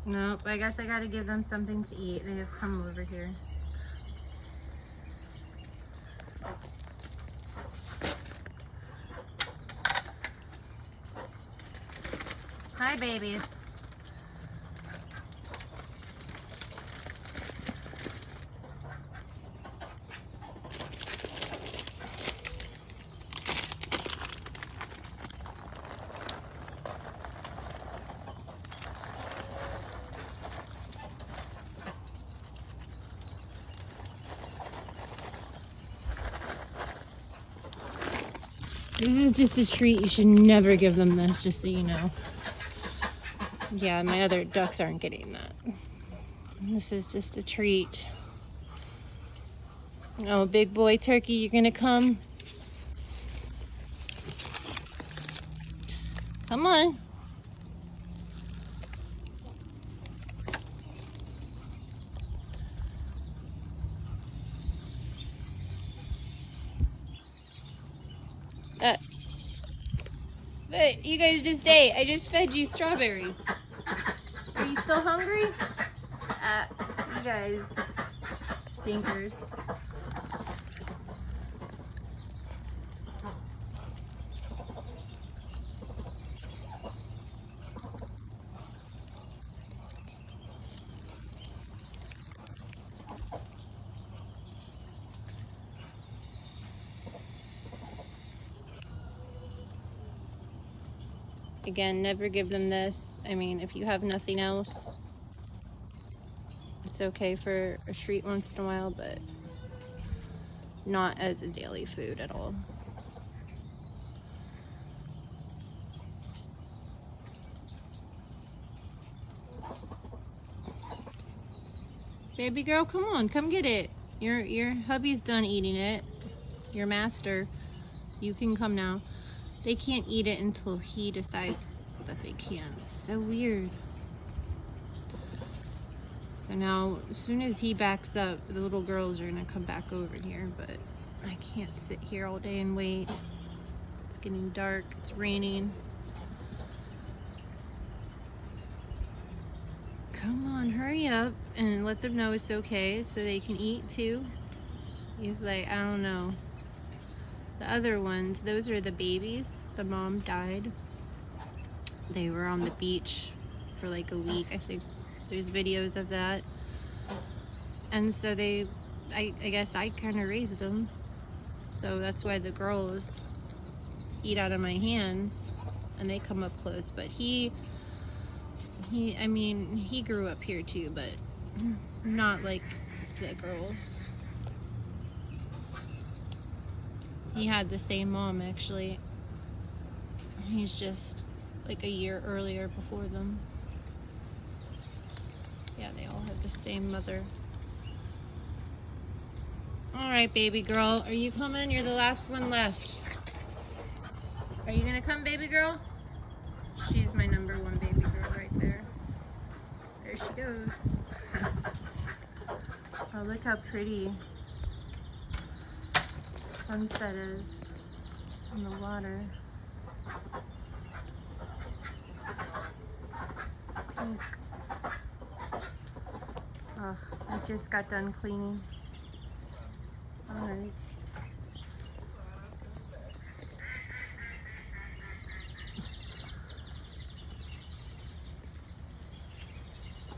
Nope, I guess I gotta give them something to eat. They have come over here. Hi, babies. This is just a treat. You should never give them this, just so you know. Yeah, my other ducks aren't getting that. This is just a treat. Oh, big boy turkey, you're gonna come? Come on. You guys just ate. I just fed you strawberries. Are you still hungry? You guys stinkers. Again, never give them this. I mean, if you have nothing else, it's okay for a treat once in a while, but not as a daily food at all. Baby girl, come on, come get it. Your hubby's done eating it. Your master. You can come now. They can't eat it until he decides that they can. It's so weird. So now, as soon as he backs up, the little girls are gonna come back over here, but I can't sit here all day and wait. It's getting dark, it's raining. Come on, hurry up and let them know it's okay so they can eat too. He's like, I don't know. The other ones, those are the babies. The mom died. They were on the beach for like a week. I think there's videos of that. And so I guess I kind of raised them. So that's why the girls eat out of my hands and they come up close. But I mean, he grew up here too, but not like the girls. He had the same mom, actually. He's just like a year earlier before them. Yeah, they all have the same mother. All right, baby girl, are you coming? You're the last one left. Are you gonna come, baby girl? She's my number one baby girl right there. There she goes. Oh, look how pretty sunset is in the water. Oh, I just got done cleaning. Alright.